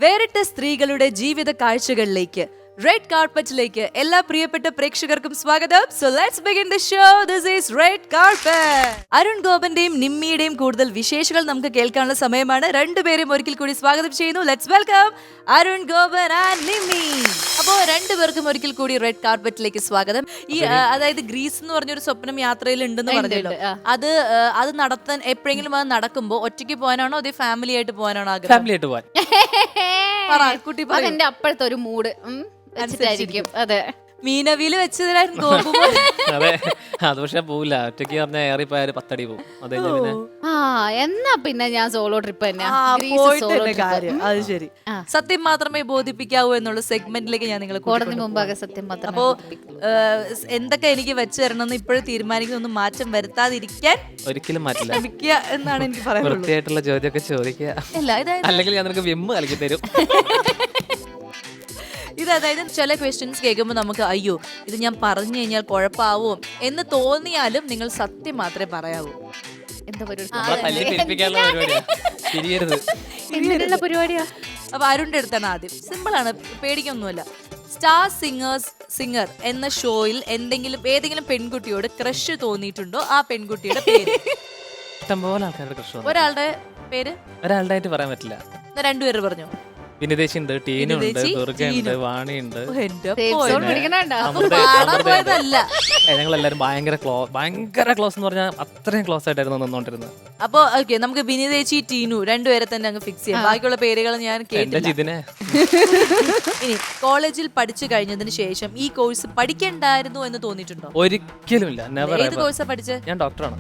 വേറിട്ട സ്ത്രീകളുടെ ജീവിത കാഴ്ചകളിലേക്ക് റെഡ് കാർപ്പറ്റിലേക്ക് എല്ലാ പ്രിയപ്പെട്ട പ്രേക്ഷകർക്കും സ്വാഗതം. So let's begin the show. This is red carpet. Arun ഗോപന്റെയും നിമ്മിയുടെയും കൂടുതൽ വിശേഷങ്ങൾ നമുക്ക് കേൾക്കാനുള്ള സമയമാണ്. രണ്ടുപേരും ഒരിക്കൽ കൂടി സ്വാഗതം ചെയ്യുന്നു. Let's welcome Arun Gopan and Nimmi. അപ്പോ രണ്ടുപേർക്കും ഒരിക്കൽ കൂടി റെഡ് കാർപ്പറ്റിലേക്ക് സ്വാഗതം. ഈ അതായത് ഗ്രീസ് എന്ന് പറഞ്ഞൊരു സ്വപ്നം യാത്രയിൽ ഉണ്ടെന്ന് പറഞ്ഞല്ലോ. അത് നടത്താൻ എപ്പോഴെങ്കിലും അത് നടക്കുമ്പോ ഒറ്റയ്ക്ക് പോകാനാണോ അതേ ഫാമിലി ആയിട്ട് പോകാനാണോ ആഗ്രഹം? ഫാമിലി ആയിട്ട് പോവാൻ. കുട്ടി എന്റെ അപ്പോഴത്തെ ഒരു മൂഡ് അനുസരിച്ചിരിക്കും. അതെ, മീനവിയില് വെച്ചതിനായിരുന്നു. അതെ, അത് പക്ഷെ പോവില്ല. ഒറ്റയ്ക്ക് പറഞ്ഞാൽ ഏറിപ്പോയ 10 അടി പോകും. അത് കഴിഞ്ഞാ പിന്നെ എന്നാ പിന്നെ ഞാൻ സോളോ ട്രിപ്പ് തന്നെ. അത് ശരി. സത്യം മാത്രമേ ബോധിപ്പിക്കാവൂ എന്നുള്ള സെഗ്മെന്റിലേക്ക് ഞാൻ നിങ്ങളെ കോടതി മുമ്പാകെ സത്യം മാത്രം. അപ്പോ എന്തൊക്കെ എനിക്ക് വെച്ചു തരണമെന്ന് ഇപ്പോഴും തീരുമാനിക്കുന്നൊന്നും മാറ്റം വരുത്താതിരിക്കാൻ ഒരിക്കലും മാറ്റില്ല ശ്രമിക്കുക എന്നാണ് എനിക്ക് പറയാനുള്ളത്. വൃത്തിയായിട്ടുള്ള ചോദ്യമൊക്കെ ചോദിക്കുക, അല്ലെങ്കിൽ ഞാൻ നിനക്ക് വിമ്മ് കളിക്കി തരും. അതായത് ചില ക്വസ്റ്റ്യൻസ് കേൾക്കുമ്പോൾ നമുക്ക് അയ്യോ ഇത് ഞാൻ പറഞ്ഞു കഴിഞ്ഞാൽ കുഴപ്പമാവോ എന്ന് തോന്നിയാലും നിങ്ങൾ സത്യം മാത്രമേ പറയാവൂ. എന്താ പരിപാടിയാ? അപ്പൊ അരുണിന്റെ അടുത്താണ് ആദ്യം. സിമ്പിൾ ആണ്, പേടിക്കൊന്നുമില്ല. സ്റ്റാർ സിംഗർ എന്ന ഷോയിൽ ഏതെങ്കിലും പെൺകുട്ടിയോട് ക്രഷ് തോന്നിയിട്ടുണ്ടോ? ആ പെൺകുട്ടിയുടെ പേര്. ഇഷ്ടംപോലെ ആൾക്കാരുടെ ക്രഷ്. ഒരാളുടെ പേര് ഒരാളുടെ ആയിട്ട് പറയാൻ പറ്റില്ല. രണ്ടുപേര് പറഞ്ഞു. വിനിതേശ് ഉണ്ട്, ടീനുണ്ട്, ദുർഗയുണ്ട്, വാണിയുണ്ട്. ഞങ്ങളെല്ലാരും ഭയങ്കര ക്ലോസ് എന്ന് പറഞ്ഞാൽ അത്രയും ക്ലോസ് ആയിട്ടായിരുന്നു നിന്നോണ്ടിരുന്നത്. അപ്പൊ ഓക്കെ, നമുക്ക് വിനിതേച്ചി ടീനു രണ്ടുപേരെ തന്നെ അങ്ങ് ഫിക്സ് ചെയ്യാം. ബാക്കിയുള്ള പേരുകൾ ഞാൻ കേട്ടില്ല. ഇനി കോളേജിൽ പഠിച്ചു കഴിഞ്ഞതിന് ശേഷം ഈ കോഴ്സ് പഠിക്കണ്ടായിരുന്നു എന്ന് തോന്നിയിട്ടുണ്ടോ? ഒരിക്കലും ഇല്ല. ഏത് കോഴ്സാ പഠിച്ചത്? ഞാൻ ഡോക്ടറാണ്.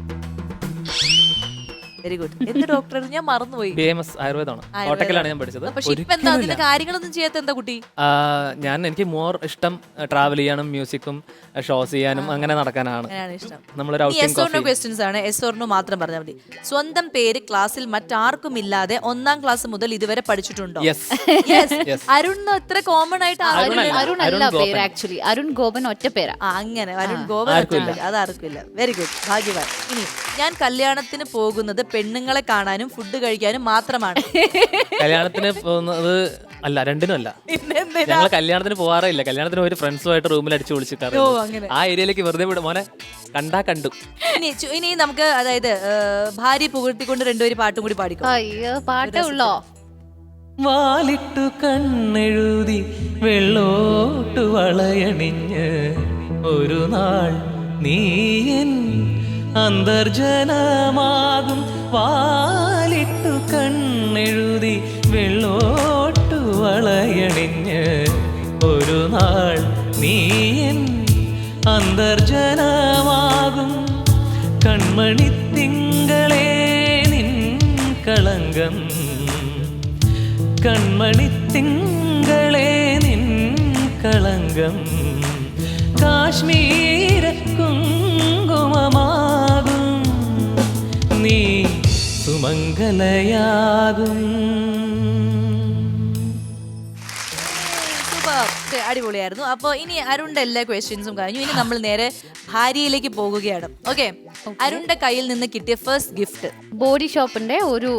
Very good. എന്ത് ഡോക്ടർ? ഞാൻ മറന്നുപോയി. BMS ആയുർവേദമാണ്. കോട്ടക്കലാണ് ഞാൻ പഠിച്ചത്. പക്ഷെ ഇപ്പൊ എന്താ അതിന്റെ കാര്യങ്ങളൊന്നും ചെയ്യാത്ത എന്താ കുട്ടി? എനിക്ക് മോർ ഇഷ്ടം ട്രാവൽ ചെയ്യാനും മ്യൂസിക്കും ഷോസ് ചെയ്യാനും അങ്ങനെ നടക്കാനാണ് ഇഷ്ടം. നമ്മളൊരു ക്വസ്റ്റ്യൻസ് ആണ്. എസ് ഓർ നോ മാത്രം പറഞ്ഞാൽ മതി. സ്വന്തം പേര് ക്ലാസ്സിൽ മറ്റാർക്കും ഇല്ലാതെ 1ാം ക്ലാസ് മുതൽ ഇതുവരെ പഠിച്ചിട്ടുണ്ടോ? അരുൺ എത്ര കോമൺ ആയിട്ട് അരുൺ അല്ല പേര്, ആക്ച്വലി അരുൺ ഗോപൻ ഒറ്റ പേരാ. അങ്ങനെ അരുൺ ഗോപൻ അതാർക്കില്ല. വെരി ഗുഡ്, ഭാഗ്യവാൻ. ഇനി ഞാൻ കല്യാണത്തിന് പോകുന്നത് പെണ്ണുങ്ങളെ കാണാനും ഫുഡ് കഴിക്കാനും മാത്രമാണ്. കല്യാണത്തിന് പോകുന്നത് അല്ല, രണ്ടിനും അല്ല. ഞങ്ങൾ കല്യാണത്തിന് പോകാറില്ല. കല്യാണത്തിന് ഒരു ഫ്രണ്ട്സുമായിട്ട് റൂമിൽ അടിച്ചു വിളിച്ചിട്ടാണ് ആ ഏരിയയിലേക്ക് വെറുതെ വിടും. മോനെ കണ്ടാ കണ്ടു. ഇനി നമുക്ക് അതായത് ഭാര്യ പുകഴ്ത്തിക്കൊണ്ട് രണ്ടുപേരും പാട്ടും കൂടി പാടിക്കോ. അയ്യോ, പാട്ടേ ഉള്ളോ? വാലിട്ടു കണ്ണെഴുതി വെള്ളോട്ടു വളയണിഞ്ഞ് ഒരു നാൾ നീയൻ അന്തർജനമാകും. വാലിട്ടു കണ്ണെഴുതി വെള്ളോട്ടു വളയണിഞ്ഞ് ഒരു നാൾ നീയൻ അന്തർജനമാകും. കൺമണിത്തിങ്കളേ നിൻ കളങ്കം, കൺമണിത്തിങ്കളേ നിൻ കളങ്കം കാശ്മീര കുങ്കുമമാകും. നീ സുമംഗലയാകും. അടിപൊളിയായിരുന്നു. അപ്പൊ ഇനി അരുണിന്റെ എല്ലാ ക്വസ്റ്റ്യൻസും കഴിഞ്ഞു. ഇനി നമ്മൾ നേരെ ഭാര്യയിലേക്ക് പോകുകയാണ്. ഓക്കെ, അരുണിന്റെ കയ്യിൽ നിന്ന് കിട്ടിയ ഫസ്റ്റ് ഗിഫ്റ്റ് ബോഡി ഷോപ്പിന്റെ ഒരു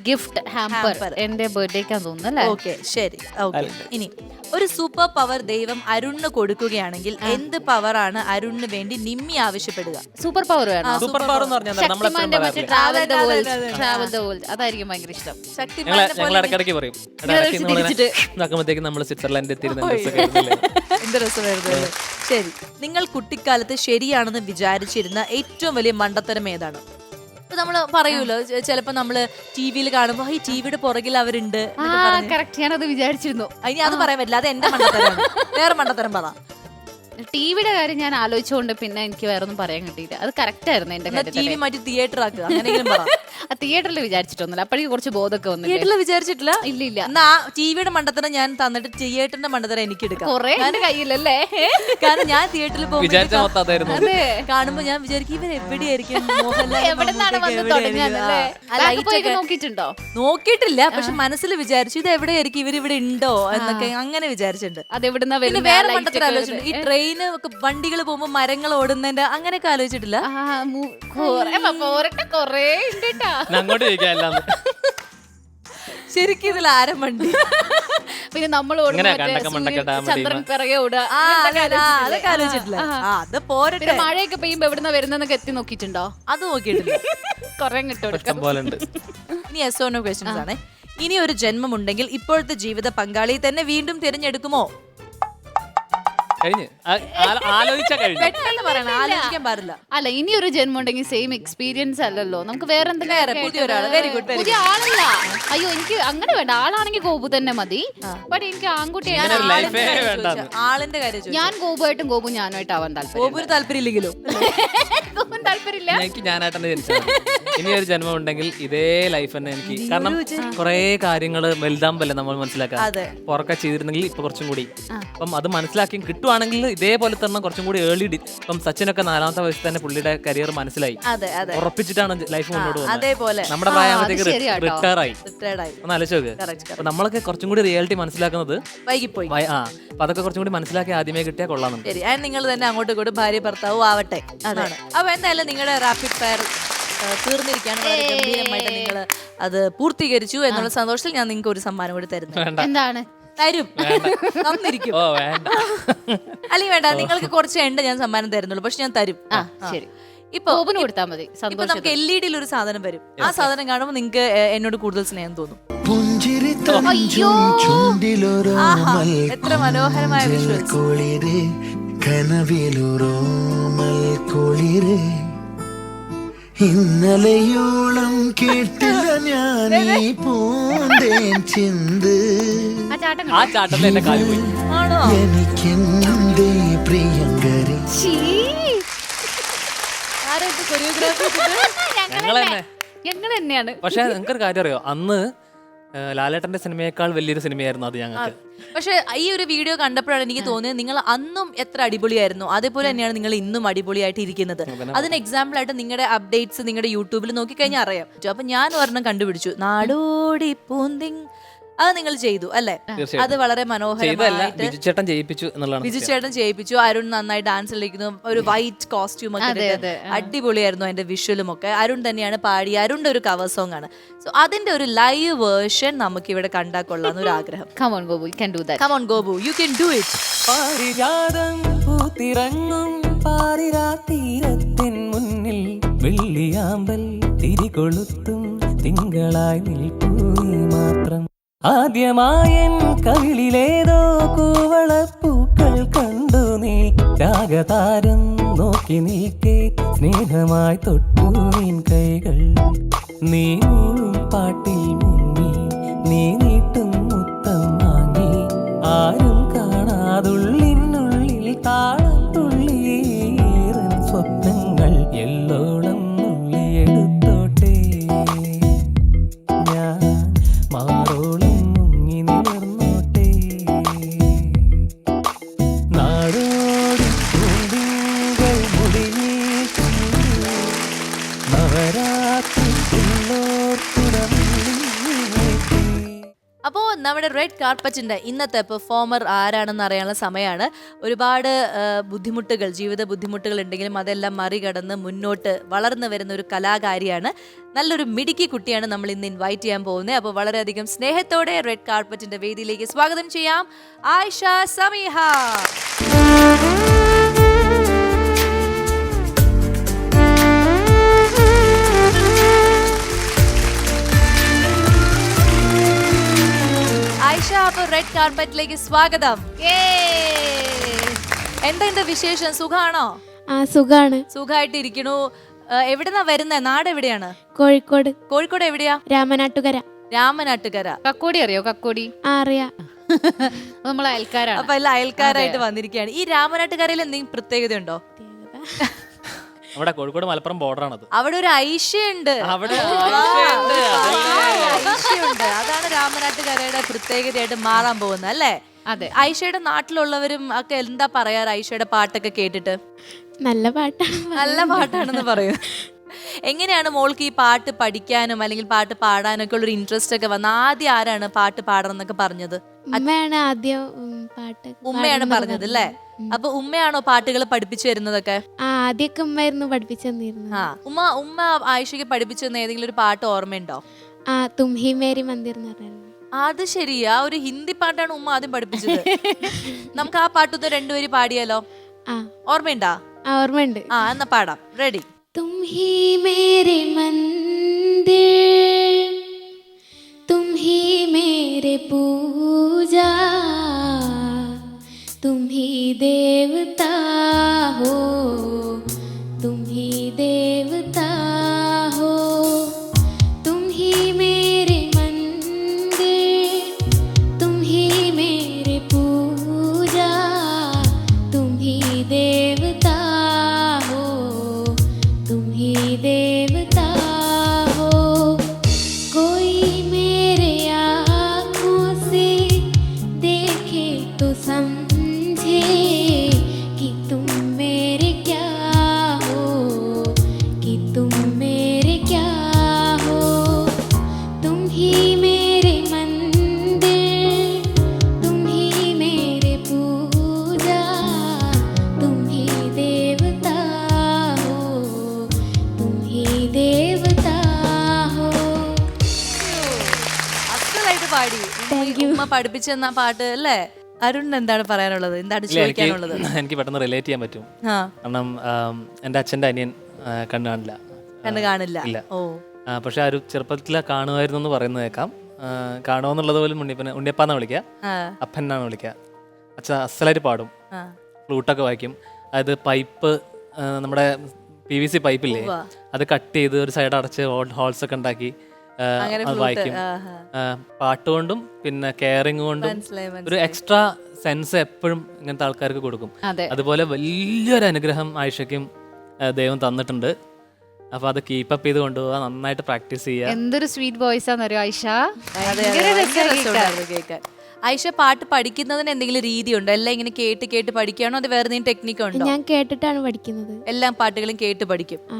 ഗിഫ്റ്റ് ഹാമ്പർ. എന്റെ ബർത്ത്ഡേക്കാന്ന് തോന്നുന്നു. ഓക്കെ, ശരി. ഓക്കെ, ഇനി ഒരു സൂപ്പർ പവർ ദൈവം അരുണിന് കൊടുക്കുകയാണെങ്കിൽ എന്ത് പവറാണ് അരുണിന് വേണ്ടി നിമ്മി ആവശ്യപ്പെടുക? സൂപ്പർ പവർ വേണം. അതായിരിക്കും ഭയങ്കര ഇഷ്ടം. ഇടയ്ക്കിടയ്ക്ക് പറയും നമ്മൾ സ്വിറ്റ്സർലാൻഡ് എന്ത് രസമായിരുന്നു. ശരി, നിങ്ങൾ കുട്ടിക്കാലത്ത് ശരിയാണെന്ന് വിചാരിച്ചിരുന്ന ഏറ്റവും വലിയ മണ്ടത്തരം ഏതാണ്? ഇപ്പൊ നമ്മള് പറയൂലോ, ചിലപ്പോ നമ്മള് ടിവിയിൽ കാണുമ്പോ ഈ ടിവിയുടെ പുറകിൽ അവരുണ്ട്. ഞാനത് വിചാരിച്ചിരുന്നു. ഇനി അത് പറയാൻ പറ്റില്ല, അത് എന്റെ മണ്ടത്തരം. വേറെ മണ്ടത്തരം പറ. ടിവിയുടെ കാര്യം ഞാൻ ആലോചിച്ചുകൊണ്ട് പിന്നെ എനിക്ക് വേറെ ഒന്നും പറയാൻ കിട്ടിയില്ല. അത് കറക്റ്റ് ആയിരുന്നു. എന്റെ ടി വി മാറ്റി തിയേറ്റർ ആക്കുക, അങ്ങനെയെങ്കിലും പറ. തിയേറ്ററിൽ വിചാരിച്ചിട്ടൊന്നുമില്ല. അപ്പോഴേക്കും കുറച്ച് ബോധമൊക്കെ വന്നു. തിയേറ്ററിൽ വിചാരിച്ചിട്ടില്ല? ഇല്ല. എന്നാ ടിവിയുടെ മണ്ടത്തരം ഞാൻ തന്നിട്ട് തിയേറ്ററിന്റെ മണ്ടത്തരം എനിക്ക് എടുക്കാം. കുറെ കയ്യിലല്ലേ? കാരണം ഞാൻ തിയേറ്ററിൽ പോകുമ്പോൾ കാണുമ്പോ ഞാൻ വിചാരിക്കും ഇവർ എവിടെയായിരിക്കും, നോക്കിയിട്ടുണ്ടോ? നോക്കിയിട്ടില്ല, പക്ഷെ മനസ്സിൽ വിചാരിച്ചു ഇത് എവിടെയായിരിക്കും, ഇവരിവിടെ ഉണ്ടോ എന്നൊക്കെ അങ്ങനെ വിചാരിച്ചിട്ടുണ്ട്. അതെവിടുന്ന വേറെ മണ്ടത്തരം ആലോചിച്ചിട്ടുണ്ട്. ഈ ട്രെയിന് വണ്ടികൾ പോകുമ്പോ മരങ്ങൾ ഓടുന്നതിന്റെ അങ്ങനെയൊക്കെ ആലോചിച്ചിട്ടില്ല? കൊറേ ഉണ്ട്. അങ്ങോട്ട് ശരിക്കും ഇതിൽ ആരം വണ്ടി. പിന്നെ നമ്മൾ ചന്ദ്രൻ പിറകെ ഓടുക. അതൊക്കെ ആലോചിച്ചിട്ടില്ല. അത് പോരട്ടെ. മഴയൊക്കെ പെയ്യുമ്പോ എവിടുന്ന വരുന്നൊക്കെ എത്തി നോക്കിയിട്ടുണ്ടോ? അത് നോക്കിയിട്ടില്ല. കൊറേ കിട്ടും. ഇനി yes or no questions ആണ്. ഇനി ഒരു ജന്മമുണ്ടെങ്കിൽ ഇപ്പോഴത്തെ ജീവിത പങ്കാളിയെ തന്നെ വീണ്ടും തിരഞ്ഞെടുക്കുമോ? പെട്ടെന്ന് പറയണം, ആലോചിക്കാൻ പാടില്ല. അല്ല, ഇനി ഒരു ജന്മം ഉണ്ടെങ്കിൽ സെയിം എക്സ്പീരിയൻസ് അല്ലല്ലോ, നമുക്ക് വേറെ എന്തെങ്കിലും പുതിയ ഒരാള്. Very good. പുതിയ ആളല്ല. അയ്യോ, എനിക്ക് അങ്ങനെ വേണ്ട. ആളാണെങ്കിൽ ഗോപു തന്നെ മതി. ബട്ട് എനിക്ക് ആൺകുട്ടി ആളിന്റെ കാര്യം ഞാൻ ഗോപുമായിട്ടും ഗോപു ഞാനുമായിട്ട് ആവാൻ ഗോപുവിന് താല്പര്യമില്ലെങ്കിലും ഗോപുവിന് താല്പര്യമില്ല. എനിക്ക് ഞാനായിട്ടെന്നെ ജനിച്ചത്. ഇനി ഒരു ജന്മം ഉണ്ടെങ്കിൽ ഇതേ ലൈഫ് തന്നെ എനിക്ക്. കാരണം കുറെ കാര്യങ്ങള് വലുതാകുമ്പല്ലേ നമ്മൾ മനസ്സിലാക്കാം. പുറക്കെ ചെയ്തിരുന്നെങ്കിൽ ഇപ്പൊ കുറച്ചും കൂടി അപ്പം അത് മനസ്സിലാക്കി കിട്ടുവാണെങ്കിൽ ഇതേപോലെ തന്നെ കുറച്ചും കൂടി ഏർലി. ഇപ്പം സച്ചിനൊക്കെ 4ാമത്തെ വയസ്സിൽ തന്നെ പുള്ളിയുടെ കരിയർ മനസ്സിലായി, ഉറപ്പിച്ചിട്ടാണ് ലൈഫ് മുന്നോട്ട് പോകുന്നത്. നമ്മുടെ പ്രായത്തേക്ക് റിട്ടയർ ആയി. ഒന്ന് ആലോചിച്ച് നോക്ക്. അപ്പൊ നമ്മളൊക്കെ കുറച്ചും കൂടി റിയാലിറ്റി മനസ്സിലാക്കുന്നത് വൈകിപ്പോയി. അപ്പൊ അതൊക്കെ കുറച്ചും കൂടി മനസ്സിലാക്കി ആദ്യമേ കിട്ടിയാൽ കൊള്ളാം. ശരി, നിങ്ങൾ തന്നെ അങ്ങോട്ടും ഇങ്ങോട്ടും ഭാര്യ ഭർത്താവും ആവട്ടെ. അപ്പൊ എന്തായാലും നിങ്ങളുടെ റാപ്പിഡ് ഫയർ തീർന്നിരിക്കുകയാണ്. വളരെ ഗംഭീരമായിട്ട് നിങ്ങൾ അത് പൂർത്തീകരിച്ചു എന്നുള്ള സന്തോഷത്തിൽ ഞാൻ നിങ്ങൾക്ക് ഒരു സമ്മാനം കൂടി തരുന്നു. എന്താണ്? തരും. തന്നിരിക്കും. അല്ലെങ്കിൽ വേണ്ട, നിങ്ങൾക്ക് കുറച്ച് എണ്ണ ഞാൻ സമ്മാനം തരുന്നുള്ളൂ, പക്ഷെ ഞാൻ തരും. ശരി, ഇപ്പൊ കൊടുത്താൽ മതി. ഇപ്പൊ നമുക്ക് LED ഒരു സാധനം വരും. ആ സാധനം കാണുമ്പോൾ നിങ്ങൾക്ക് എന്നോട് കൂടുതൽ സ്നേഹം തോന്നും. എത്ര മനോഹരമായ വിഷ്വൽസ്. ഇന്നലെയോളം കേട്ടില്ല ഞാൻ പൂന്തേൻ ചിന്ത്. ആ ചാട്ടത്തിൽ എന്റെ കാല് പോയി. എനിക്കെന്തേ പ്രിയങ്കരി. ഞങ്ങൾ തന്നെയാണ്. പക്ഷെ നിങ്ങൾക്കൊരു കാര്യം അറിയോ, അന്ന് ലാലേട്ടന്റെ സിനിമയേക്കാൾ വലിയൊരു സിനിമയായിരുന്നു അത് ഞങ്ങൾക്ക്. പക്ഷെ ഈ ഒരു വീഡിയോ കണ്ടപ്പോഴാണ് എനിക്ക് തോന്നിയത് നിങ്ങൾ അന്നും എത്ര അടിപൊളിയായിരുന്നു അതേപോലെ തന്നെയാണ് നിങ്ങൾ ഇന്നും അടിപൊളിയായിട്ട് ഇരിക്കുന്നത്. അതിന് എക്സാമ്പിൾ ആയിട്ട് നിങ്ങളുടെ അപ്ഡേറ്റ്സ് നിങ്ങളുടെ യൂട്യൂബിൽ നോക്കിക്കഴിഞ്ഞാൽ അറിയാം. അപ്പൊ ഞാൻ ഒരെണ്ണം കണ്ടുപിടിച്ചു, നാടോടി പൂന്തിങ്. അത് നിങ്ങൾ ചെയ്തു അല്ലേ? അത് വളരെ മനോഹരമായിട്ട് ബിജുചേട്ടൻ ചെയ്യിപ്പിച്ചു. അരുൺ നന്നായി ഡാൻസ് കളിക്കുന്നു, ഒരു വൈറ്റ് കോസ്റ്റ്യൂം ഒക്കെ അടിപൊളിയായിരുന്നു. അതിന്റെ വിഷ്വലും ഒക്കെ അരുൺ തന്നെയാണ് പാടി. അരുണിന്റെ ഒരു കവർ സോങ് ആണ്. സോ അതിന്റെ ഒരു ലൈവ് വേർഷൻ നമുക്ക് ഇവിടെ കണ്ടാൽ കൊള്ളാന്ന് ഒരു ആഗ്രഹം. Come on Gobu, you can do that. Come on Gobu, you can do it. പാരിജാതം പൂത്തിറങ്ങും പാരിരാതീരത്തിൻ മുന്നിൽ വെള്ളിയാമ്പൽ തിരികൊളുത്തും തിങ്കളായി നിൽപ്പൂ മാത്രം. ആദ്യമായൻ കവിളിലേതോ കൂവളപ്പൂക്കൾ കണ്ടു നീ. രാഗതാരം നോക്കി നിൽക്കേ സ്നേഹമായി തൊട്ടു നിൻ കൈകൾ. നീ മൂളും പാട്ടിൽ മുങ്ങി നീ നീട്ടും മുത്തം വാങ്ങി. ആരും കാണാതുള്ളിനുള്ളിൽ താളം തുള്ളിയേറും സ്വപ്നങ്ങൾ എല്ലോളം നുള്ളിയെടുത്തോട്ടെ. ഞാൻ മാറോളം മുങ്ങി നിവർന്നോട്ടെ. നാടോടി പൂന്തിങ്കൾ മുടിയേറ്റി നവരാത്രി അപ്പോൾ നമ്മുടെ റെഡ് കാർപ്പറ്റിന്റെ ഇന്നത്തെ പെർഫോമർ ആരാണെന്ന് അറിയാനുള്ള സമയമാണ്. ഒരുപാട് ബുദ്ധിമുട്ടുകൾ, ജീവിത ബുദ്ധിമുട്ടുകൾ ഉണ്ടെങ്കിലും അതെല്ലാം മറികടന്ന് മുന്നോട്ട് വളർന്നു വരുന്ന ഒരു കലാകാരിയാണ്. നല്ലൊരു മിടുക്കി കുട്ടിയാണ് നമ്മൾ ഇന്ന് ഇൻവൈറ്റ് ചെയ്യാൻ പോകുന്നത്. അപ്പോൾ വളരെയധികം സ്നേഹത്തോടെ റെഡ് കാർപ്പറ്റിന്റെ വേദിയിലേക്ക് സ്വാഗതം ചെയ്യാം ആയിഷ സമീഹ. അപ്പൊ റെഡ് കാർപ്പറ്റിലേക്ക് സ്വാഗതം. എന്താ വിശേഷം? സുഖാണോ? സുഖാണ്. സുഖമായിട്ടിരിക്കണു. എവിടെന്നാ വരുന്നത്? നാട് എവിടെയാണ്? കോഴിക്കോട്. കോഴിക്കോട് എവിടെയാ? രാമനാട്ടുകര. കക്കോടി അറിയോ? കക്കോടി അറിയാം. നമ്മളെ അയൽക്കാരാണ്. അപ്പൊ എല്ലാം അയൽക്കാരായിട്ട് വന്നിരിക്കുകയാണ്. ഈ രാമനാട്ടുകരയിൽ എന്തെങ്കിലും പ്രത്യേകത ഉണ്ടോ? അവിടെ കോഴിക്കോട് മലപ്പുറം ബോർഡറാണത്. അവിടെ ഒരു ഐഷയുണ്ട്. അതാണ് രാമനാട്ടുകരയുടെ പ്രത്യേകതയായിട്ട് മാറാൻ പോകുന്നത് അല്ലേ? അതെ. ഐഷയുടെ നാട്ടിലുള്ളവരും ഒക്കെ എന്താ പറയാറ് ഐഷയുടെ പാട്ടൊക്കെ കേട്ടിട്ട്? നല്ല പാട്ടാണെന്ന് പറയും. എങ്ങനെയാണ് മോൾക്ക് ഈ പാട്ട് പഠിക്കാനും അല്ലെങ്കിൽ പാട്ട് പാടാനും ഒക്കെ ഉള്ളൊരു ഇൻട്രസ്റ്റ് ഒക്കെ വന്നത്? ആദ്യം ആരാണ് പാട്ട് പാടണം എന്നൊക്കെ പറഞ്ഞത്? ഉമ്മയാണ് ആദ്യം പാട്ട്. ഉമ്മയാണ് പറഞ്ഞത് അല്ലേ? അപ്പൊ ഉമ്മയാണോ പാട്ടുകൾ പഠിപ്പിച്ചു തരുന്നതൊക്കെ? ആദ്യമൊക്കെ ഉമ്മയായിരുന്നു പഠിപ്പിച്ചു തന്നിരുന്നത്. ഉമ്മ ആയിഷയ്ക്ക് പഠിപ്പിച്ചു തന്ന ഏതെങ്കിലും ഒരു പാട്ട് ഓർമ്മയുണ്ടോ? ആ തും ഹി മേരി മന്ദിർ എന്ന് പറഞ്ഞായിരുന്നു. അത് ശരി, ആ ഒരു ഹിന്ദി പാട്ടാണ് ഉമ്മ ആദ്യം പഠിപ്പിച്ചത്. നമുക്ക് ആ പാട്ടൊന്ന് രണ്ടുപേര് പാടിയാലോ? ആ ഓർമ്മയുണ്ടാ? ഓർമ്മയുണ്ട്. ആ എന്നാ പാടാം. റെഡി? തും ഹി മേരെ മന്ദിർ, തും ഹി മേരെ പൂജാ, തും ഹി ദേവതാ ഹോ, തും ഹി ദേവതാ ഹോ, തും ഹി മേരെ മന്ദിർ, തും ഹി മേരെ പൂജാ, തും ഹി ദേവതാ ഹോ, तुम ही देवता हो. कोई मेरे आँखों से देखे तो समझे कि तुम मेरे क्या हो, कि तुम मेरे क्या हो. तुम ही मेरे मंदिर, तुम ही मेरे पूजा, तुम ही देवता हो, तुम ही देवता हो. അസലായിട്ട് പാടി. ഉമ്മ പഠിപ്പിച്ചെന്ന പാട്ട് അല്ലേ? അരുൺ എന്താണ് പറയാനുള്ളത്? എന്താണ് ചോദിക്കാനുള്ളത്? എനിക്ക് പെട്ടെന്ന് റിലേറ്റ് ചെയ്യാൻ പറ്റും. ആ, കാരണം എൻ്റെ അച്ഛൻ്റെ അനിയൻ കണ്ണു കാണില്ല. കണ്ണ് കാണില്ല. ഇല്ല. ഓ, പക്ഷെ ആ ഒരു ചെറുപ്പത്തിലെ കാണുമായിരുന്നു എന്ന് പറയുന്നത് കേൾക്കാം. കാണുമെന്നുള്ളത് പോലും ഉണ്ണിയപ്പാന്നാണ് വിളിക്കുക, ആ, അപ്പനാണ് വിളിക്കുക. അച്ഛൻ അസലായിട്ട് പാടും, ആ. ഫ്ലൂട്ടൊക്കെ വായിക്കും. അതായത് പൈപ്പ്, നമ്മുടെ PVC പൈപ്പില്ലേ, അത് കട്ട് ചെയ്ത് ഒരു സൈഡ് അടച്ച് ഹോൾസ് ഒക്കെ ഉണ്ടാക്കി അത് വായിക്കും. പാട്ടുകൊണ്ടും പിന്നെ കെയറിങ് കൊണ്ടും മനസ്സിലായി, ഒരു എക്സ്ട്രാ സെൻസ് എപ്പോഴും ഇങ്ങനത്തെ ആൾക്കാർക്ക് കൊടുക്കും. അതെ. അതുപോലെ വലിയൊരു അനുഗ്രഹം ആയിഷയ്ക്കും ദൈവം തന്നിട്ടുണ്ട്. അപ്പൊ അത് കീപ്പപ്പ് ചെയ്ത് കൊണ്ടുപോകാൻ, നന്നായിട്ട് പ്രാക്ടീസ് ചെയ്യുക. എന്തൊരു സ്വീറ്റ് വോയിസ് ആണെന്നറിയോ ആയിഷ. അതെ, അതെ, ഭയങ്കര രസമുണ്ടായിരുന്നു കേൾക്കാൻ. ആയിഷ പാട്ട് പഠിക്കുന്നതിന് എന്തെങ്കിലും രീതിയുണ്ടോ? എല്ലാം ഇങ്ങനെ കേട്ട് കേട്ട് പഠിക്കുകയാണോ, അത് വേറെ എന്തെങ്കിലും ടെക്നിക്ക് ഉണ്ടോ? ഞാൻ കേട്ടിട്ടാണ് പഠിക്കുന്നത്. എല്ലാ പാട്ടുകളും കേട്ട് പഠിക്കും. ആ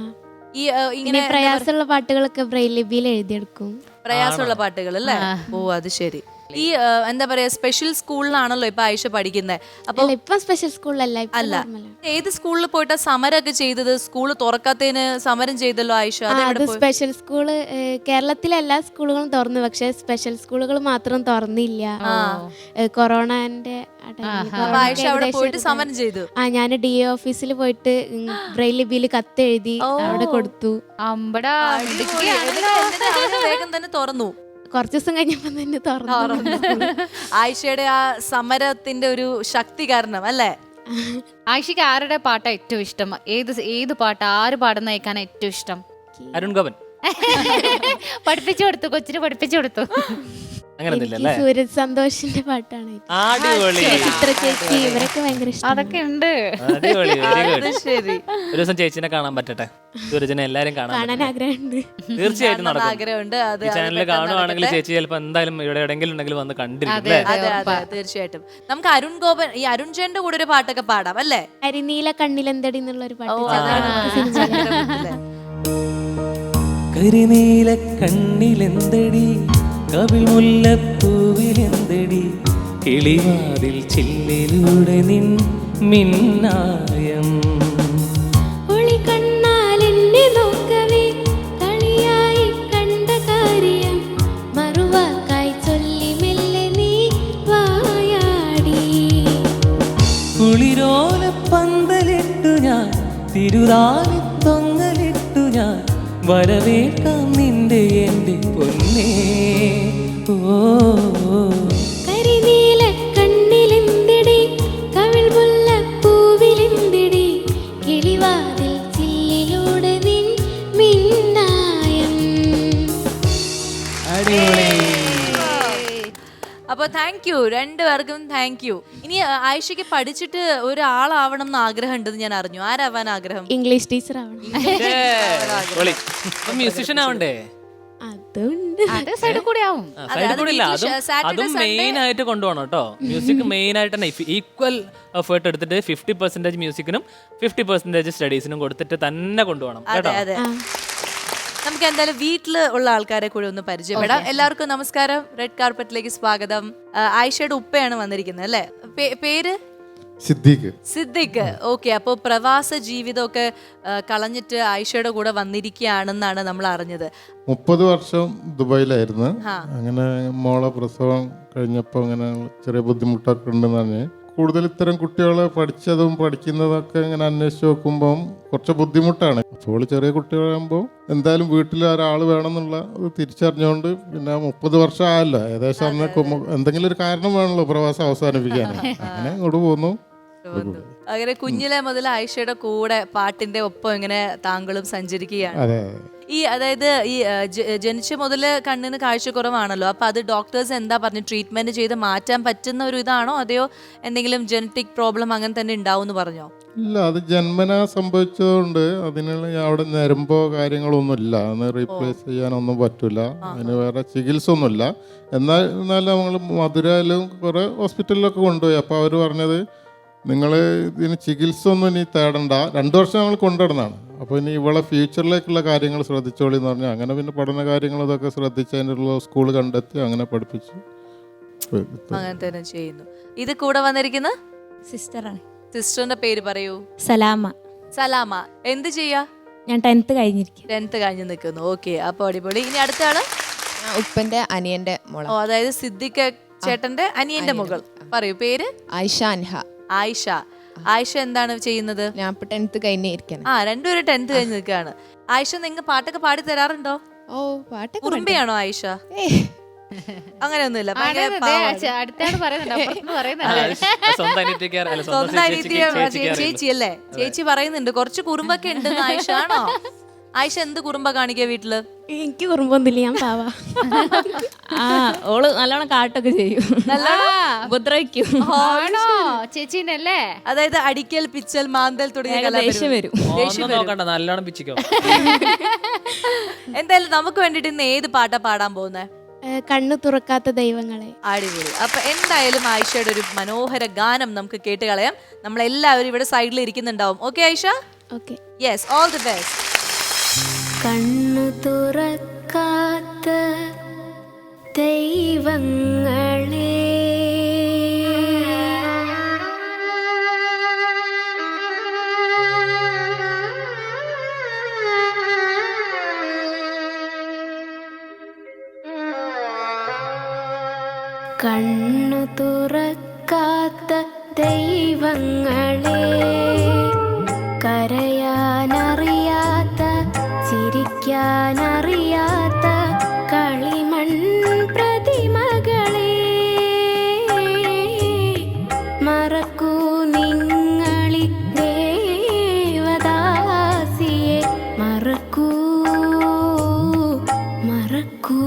ഈ ഇങ്ങനെ പ്രയാസമുള്ള പാട്ടുകളൊക്കെ ബ്രെയിൽ ലിപിയിൽ എഴുതിയെടുക്കും. പ്രയാസമുള്ള പാട്ടുകൾ അല്ലേ? ഓ, അത് ശരി. ഈ എന്താ പറയാ, സ്പെഷ്യൽ സ്കൂളിലാണല്ലോ ഇപ്പൊ ആയിഷ പഠിക്കുന്നത്. അപ്പൊ അല്ല, ഇപ്പൊ സ്പെഷ്യൽ സ്കൂളിലല്ല, ഇപ്പൊ അല്ല, normal ആണ്. ഏത് സ്കൂളിൽ പോയിട്ടാ സമരമൊക്കെ ചെയ്തത്? സ്കൂള് തുറക്കാത്തതിന് സമരം ചെയ്തല്ലോ ആയിഷ. ആ, അത് സ്പെഷ്യൽ സ്കൂള് കേരളത്തിലെ എല്ലാ സ്കൂളുകളും തുറന്നു, പക്ഷെ സ്പെഷ്യൽ സ്കൂളുകൾ മാത്രം തുറന്നില്ല. കൊറോണന്റെ ആ ടൈമില്. അപ്പൊ ആയിഷ അവിടെ പോയിട്ട് സമരം ചെയ്തു. ആ, ഞാൻ DA ഓഫീസിൽ പോയിട്ട് ബ്രെയിൽ ലിപിയിൽ കത്ത് എഴുതി അവിടെ കൊടുത്തു. അമ്പടാ എന്നിട്ട് അവര് വേഗം തന്നെ തുറന്നു. കുറച്ച് ദിവസം കഴിഞ്ഞപ്പോ തന്നെ തുറന്നു. ആയിഷയുടെ ആ സമരത്തിന്റെ ഒരു ശക്തി കാരണം അല്ലേ? ആയിഷയ്ക്ക് ആരുടെ പാട്ടാ ഏറ്റവും ഇഷ്ടം? ഏത് പാട്ട്, ആര് പാടുന്ന കേൾക്കാനാ ഏറ്റവും ഇഷ്ടം? അരുൺ ഗോപൻ പഠിപ്പിച്ചു കൊടുത്തു, കൊച്ചിന് പഠിപ്പിച്ചു കൊടുത്തു. അങ്ങനെ എനിക്ക് സൂരജ് സന്തോഷിന്റെ പാട്ടാണ് അടിപൊളി. ചിത്ര ചേച്ചി, ഇവരൊക്കെ ഭയങ്കര ഇഷ്ടം. അതൊക്കെ ഉണ്ട്. അടിപൊളി, വെരി ഗുഡ്. ശരി, ഒരു ദിവസം ചേച്ചിനെ കാണാൻ പറ്റട്ടെ, സൂരജിനെ എല്ലാരും കാണാൻ കാണാൻ ആഗ്രഹമുണ്ട്. തീർച്ചയായിട്ടും നടക്കും. ആഗ്രഹമുണ്ട്. അത് ഈ ചാനലിൽ കാണുവാണെങ്കിൽ ചേച്ചി ചിലപ്പോ എന്തായാലും ഇവിടെ എവിടെയെങ്കിലും ഉണ്ടെങ്കിൽ വന്ന് കണ്ടിരിക്കും അല്ലേ? അതെ, അതെ, തീർച്ചയായിട്ടും. നമുക്ക് അരുൺ ഗോപൻ, ഈ അരുൺ ചേട്ടന്റെ കൂടെ ഒരു പാട്ടൊക്കെ പാടാം അല്ലേ? കരിനീല കണ്ണിലെന്തടി എന്നുള്ള ഒരു പാട്ട്. കരിനീല കണ്ണിലെന്തടി, കവിൾ മുല്ലപ്പൂവിലെന്തടി, കിളിവാതിൽ ചില്ലിലൂടെ നിൻ മിന്നായം. ഒളി കണ്ണാൽ എന്നെ നോക്കവേ കളിയായി കണ്ട കാര്യം മറുവാക്കായി ചൊല്ലി മെല്ലെ നീ വായാടി. കുളിരോല പന്തലിട്ടു ഞാൻ, തിരുതാലിത്തൊങ്ങലിട്ടു ഞാൻ, വരവേൽക്കാം നിന്റെ എൻ്റെ പൊന്നേ. ഓ കരിനീല കണ്ണിലെന്തടി, കവിൾ മുല്ലപ്പൂവിലെന്തടി, കിളിവാതിൽ ചില്ലിലൂടെ നിൻ മിന്നായം. അടിപൊളി. അപ്പൊ താങ്ക് യു രണ്ടുപേർക്കും, താങ്ക് യു. ഇനി ആയിഷയ്ക്ക് പഠിച്ചിട്ട് ഒരാളാവണം എന്ന് ആഗ്രഹം ഉണ്ടെന്ന് ഞാൻ അറിഞ്ഞു. ആരാവാൻ ആഗ്രഹം? ഇംഗ്ലീഷ് ടീച്ചർ ആവണം. മ്യൂസിഷ്യൻ ആവണ്ടേ? അതുണ്ട്. അത് സൈഡിൽ കൂടെ ആവും. സൈഡിൽ കൂടെ ഇല്ല, അതും മെയിൻ ആയിട്ട് കൊണ്ടുപോകണം കേട്ടോ. മ്യൂസിക് മെയിൻ ആയിട്ട് തന്നെ ഈക്വൽ എഫേർട്ട് എടുത്തിട്ട് 50% മ്യൂസിക്കിനും 50% സ്റ്റഡീസിനും കൊടുത്തിട്ട് തന്നെ കൊണ്ടുപോകണം കേട്ടോ. അതെ, നമുക്ക് എന്തായാലും വീട്ടില് ഉള്ള ആൾക്കാരെ കൂടെ ഒന്ന് പരിചയപ്പെടാം. എല്ലാവർക്കും നമസ്കാരം, റെഡ് കാർപ്പറ്റിലേക്ക് സ്വാഗതം. ആയിഷയുടെ ഉപ്പയാണ് വന്നിരിക്കുന്നത് അല്ലേ? പേര് സിദ്ദിഖ്. ഓക്കെ, അപ്പോൾ പ്രവാസ ജീവിതമൊക്കെ കളഞ്ഞിട്ട് ആയിഷയുടെ കൂടെ വന്നിരിക്കുകയാണെന്നാണ് നമ്മൾ അറിഞ്ഞത്. 30 വർഷം ദുബായിലായിരുന്നു. അങ്ങനെ മോളെ പ്രസവം കഴിഞ്ഞപ്പോൾ അങ്ങനെ ചെറിയ ബുദ്ധിമുട്ടൊക്കെ ഉണ്ടെന്ന് പറഞ്ഞ് കൂടുതൽ ഇത്തരം കുട്ടികളെ പഠിച്ചതും പഠിക്കുന്നതൊക്കെ ഇങ്ങനെ അന്വേഷിച്ച് നോക്കുമ്പം കുറച്ച് ബുദ്ധിമുട്ടാണ്. അപ്പോൾ ചെറിയ കുട്ടികളാകുമ്പോൾ എന്തായാലും വീട്ടിൽ ഒരാൾ വേണമെന്നുള്ള ഇത് തിരിച്ചറിഞ്ഞുകൊണ്ട് പിന്നെ 30 വർഷം ആയല്ലോ ഏകദേശം അന്ന് എന്തെങ്കിലും ഒരു കാരണം വേണമല്ലോ പ്രവാസം അവസാനിപ്പിക്കാൻ. അങ്ങനെ ഇങ്ങോട്ട് പോന്നു. അങ്ങനെ കുഞ്ഞിലെ മുതൽ ആയിഷയുടെ കൂടെ പാട്ടിന്റെ ഒപ്പം ഇങ്ങനെ താങ്കളും സഞ്ചരിക്കുകയാണ്. അതായത് ഈ ജനിച്ച മുതൽ കണ്ണിന് കാഴ്ചക്കുറവാണല്ലോ, അപ്പൊ അത് ഡോക്ടേഴ്സ് എന്താ പറഞ്ഞു, ട്രീറ്റ്മെന്റ് ചെയ്ത് മാറ്റാൻ പറ്റുന്ന ഒരു ഇതാണോ അതെയോ എന്തെങ്കിലും ജനറ്റിക് പ്രോബ്ലം അങ്ങനെ തന്നെ ഉണ്ടാവും എന്ന് പറഞ്ഞോ? ഇല്ല, അത് ജന്മനാ സംഭവിച്ചതുകൊണ്ട് അതിനുള്ള അവിടെ ഞരമ്പോ കാര്യങ്ങളൊന്നും ഇല്ല, അന്ന് റീപ്ലേസ് ചെയ്യാനൊന്നും പറ്റൂല, അതിന് വേറെ ചികിത്സ ഒന്നുമില്ല. എന്നാലും നമ്മൾ മധുരയിലും കുറെ ഹോസ്പിറ്റലിലൊക്കെ കൊണ്ടുപോയി. അപ്പോൾ അവർ പറഞ്ഞത് നിങ്ങൾ ഇതിന് ചികിത്സ ഒന്നും ഇനി തേടണ്ട, 2 വർഷം ഞങ്ങൾ കൊണ്ടുവരുന്നതാണ്, അപ്പോൾ ഇനി ഇവളെ ഫ്യൂച്ചറിലേക്കുള്ള കാര്യങ്ങൾ ശ്രദ്ധിച്ചോളി എന്ന് പറഞ്ഞു. അങ്ങനെ പിന്നെ പഠന കാര്യങ്ങൾ ഇതൊക്കെ ശ്രദ്ധിച്ച് അതിനുള്ള സ്കൂൾ കണ്ടെത്തി അങ്ങനെ പഠിപ്പിച്ചു. അങ്ങനെ തന്നെ ചെയ്യുന്നു. ഇത് കൂടെ വന്നിരിക്കുന്ന സിസ്റ്ററാണ്. സിസ്റ്ററിന്റെ പേര് പറയൂ. സലാമ. എന്ത് ചെയ്യാ? ഞാൻ 10th കഴിഞ്ഞിരിക്കും. 10th കഴിഞ്ഞ് നിൽക്കുന്നു. ഓക്കെ, അപ്പൊ അടിപൊളി. ഇനി അടുത്ത ആള് ഉപ്പന്റെ അനിയന്റെ മോള. അതായത് സിദ്ദിഖ് ചേട്ടന്റെ അനിയന്റെ മകൾ. പറയൂ പേര്. ആയിഷ എന്താണ് ചെയ്യുന്നത്? ഞാൻ ഇപ്പൊ 10th കഴിഞ്ഞിരിക്കണം. രണ്ടുപേരും 10th കഴിഞ്ഞ് നിൽക്കുകയാണ്. ആയിഷ നിങ്ങൾ പാട്ടൊക്കെ പാടി തരാറുണ്ടോ? പാട്ട് കുറുമ്പയാണോ ആയിഷ? അങ്ങനെയൊന്നുമില്ല. ചേച്ചി അല്ലേ? ചേച്ചി പറയുന്നുണ്ട് കുറച്ച് കുറുമ്പൊക്കെ ഉണ്ട് ആയിഷ. ആണോ? ആയിഷ എന്ത് കുറുമ്പ കാണിക്കുക വീട്ടില്? എനിക്ക് കുറുമ്പൊന്നുമില്ല, ഞാൻ പാവാ. ഓള് നല്ലോണം കാട്ടൊക്കെ ചെയ്യും, ഉപദ്രവിക്കും. ചേച്ചീനല്ലേ? അതായത് അടിക്കൽ, പിച്ചൽ, മാന്തൽ തുടങ്ങിയ ദേഷ്യം വരും. നല്ലോണം പിച്ചിക്കോ. എന്തായാലും നമുക്ക് വേണ്ടിട്ട് ഇന്ന് ഏത് പാട്ടാ പാടാൻ പോകുന്നേ? കണ്ണു തുറക്കാത്ത ദൈവങ്ങളെ. അടിപൊളി. അപ്പൊ എന്തായാലും ആയിഷയുടെ ഒരു മനോഹര ഗാനം നമുക്ക് കേട്ട് കളയാം. നമ്മളെല്ലാവരും ഇവിടെ സൈഡിൽ ഇരിക്കുന്നുണ്ടാവും. Okay Ayisha? Okay. Yes, all the best. കണ്ണു തുറക്കാത്ത ദൈവങ്ങളെ, കണ്ണു തുറക്കാത്ത ദൈവങ്ങളെ, കരയാനറിയാത്ത ചിരിക്കാനറിയാത്ത കളിമൺ പ്രതിമകളെ, മറക്കൂ നിങ്ങളി ദേവദാസിയെ, മറക്കൂ മറക്കൂ.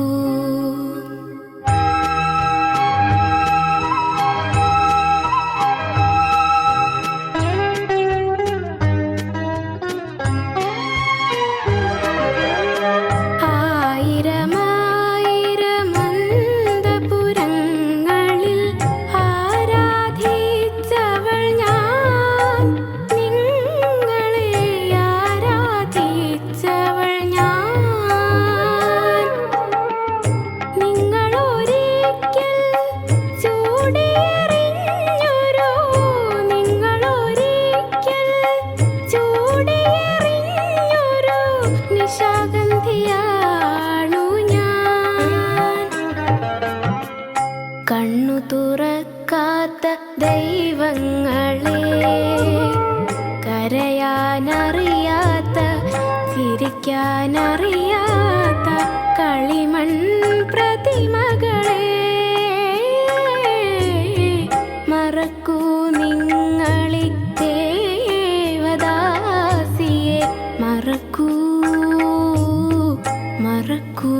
കണ്ണു തുറക്കാത്ത ദൈവങ്ങളെ, കരയാനറിയാത്ത ചിരിക്കാനറിയാത്ത കളിമൺ പ്രതിമകളെ, മറക്കൂ നിങ്ങളി ദേവദാസിയെ, മറക്കൂ മറക്കൂ.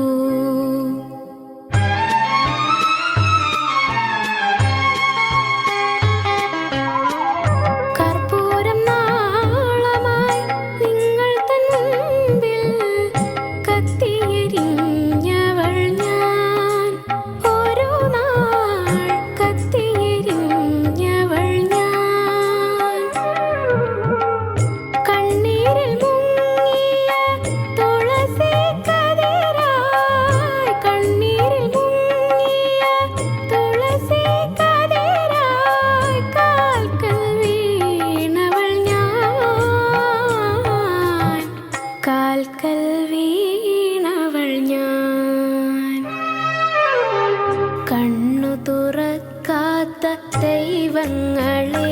ദൈവങ്ങളെ,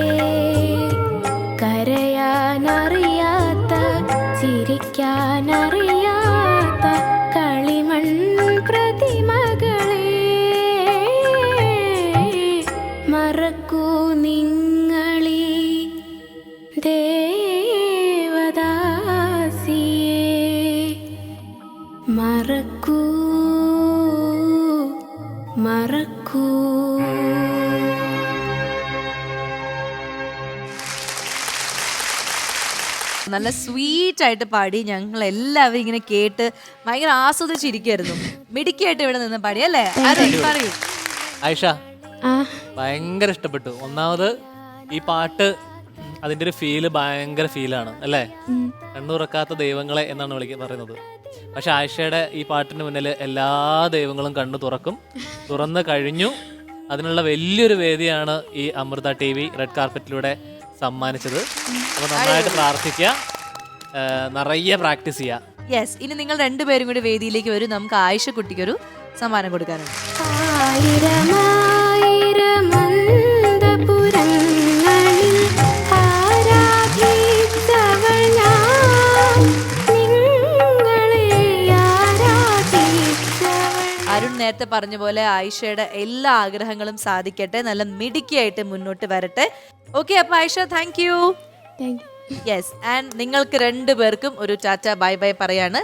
കരയാനറിയാത്ത ചിരിക്കാനറിയാത്ത കളിമൺ പ്രതിമകളെ, മറക്കൂ നിങ്ങളീ ദേവദാസിയെ, മറക്കൂ മറക്കൂ. നല്ല സ്വീറ്റ് ആയിട്ട് പാടി. ഞങ്ങൾ എല്ലാവരും ഇങ്ങനെ കേട്ട് ഭയങ്കര ആസ്വദിച്ചിരിക്കായിരുന്നു. മിടുക്കിയായിട്ട് ഇവിടെ നിന്ന് പാടി അല്ലേ? പറയൂ ആയിഷ. ഭയങ്കര ഇഷ്ടപ്പെട്ടു. ഒന്നാമത് ഈ പാട്ട് അതിന്റെ ഒരു ഫീല് ഭയങ്കര ഫീലാണ് അല്ലേ? കണ്ണുറക്കാത്ത ദൈവങ്ങളെ എന്നാണ് പറയുന്നത്. പക്ഷെ ആയിഷയുടെ ഈ പാട്ടിന് മുന്നിൽ എല്ലാ ദൈവങ്ങളും കണ്ണു തുറന്നു കഴിഞ്ഞു. അതിനുള്ള വലിയൊരു വേദിയാണ് ഈ അമൃത TV റെഡ് കാർപ്പറ്റിലൂടെ സമ്മാനിച്ചത്. അപ്പൊ നന്നായിട്ട് പ്രാർത്ഥിക്കുക, നിറയെ പ്രാക്ടീസ് ചെയ്യുക. യെസ്, ഇനി നിങ്ങൾ രണ്ടുപേരും കൂടി വേദിയിലേക്ക് വരും. നമുക്ക് ആയിഷ കുട്ടിക്കൊരു സമ്മാനം കൊടുക്കാനുണ്ട്. അരുൺ നേരത്തെ പറഞ്ഞ പോലെ ആയിഷയുടെ എല്ലാ ആഗ്രഹങ്ങളും സാധിക്കട്ടെ, നല്ല മിടുക്കിയായിട്ട് മുന്നോട്ട് വരട്ടെ. ഓക്കെ, അപ്പൊ Ayesha thank you. Yes, and നിങ്ങൾക്ക് രണ്ടുപേർക്കും ഒരു ടാറ്റ ബൈ ബൈ പറയാണ്.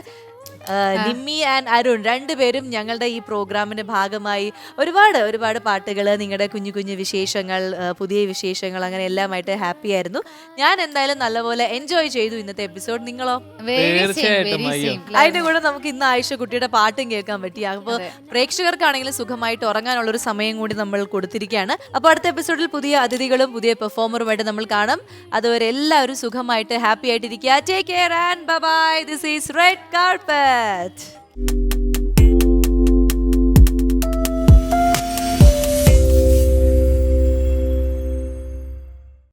നിമ്മി ആൻഡ് അരുൺ രണ്ടുപേരും ഞങ്ങളുടെ ഈ പ്രോഗ്രാമിന്റെ ഭാഗമായി ഒരുപാട് പാട്ടുകൾ, നിങ്ങളുടെ കുഞ്ഞു കുഞ്ഞു വിശേഷങ്ങൾ, പുതിയ വിശേഷങ്ങൾ, അങ്ങനെ എല്ലാമായിട്ട് ഹാപ്പി ആയിരുന്നു. ഞാൻ എന്തായാലും നല്ലപോലെ എൻജോയ് ചെയ്തു ഇന്നത്തെ എപ്പിസോഡ്. നിങ്ങളോ? അതിന്റെ കൂടെ നമുക്ക് ഇന്ന് ആയിഷ കുട്ടിയുടെ പാട്ടും കേൾക്കാൻ പറ്റി. അപ്പോൾ പ്രേക്ഷകർക്കാണെങ്കിലും സുഖമായിട്ട് ഉറങ്ങാനുള്ള ഒരു സമയം കൂടി നമ്മൾ കൊടുത്തിരിക്കുകയാണ്. അപ്പോൾ അടുത്ത എപ്പിസോഡിൽ പുതിയ അതിഥികളും പുതിയ പെർഫോമറുമായിട്ട് നമ്മൾ കാണാം. അതുവരെ എല്ലാവരും സുഖമായിട്ട് ഹാപ്പി ആയിട്ടിരിക്കുക. Take care and bye bye. This is red carpet.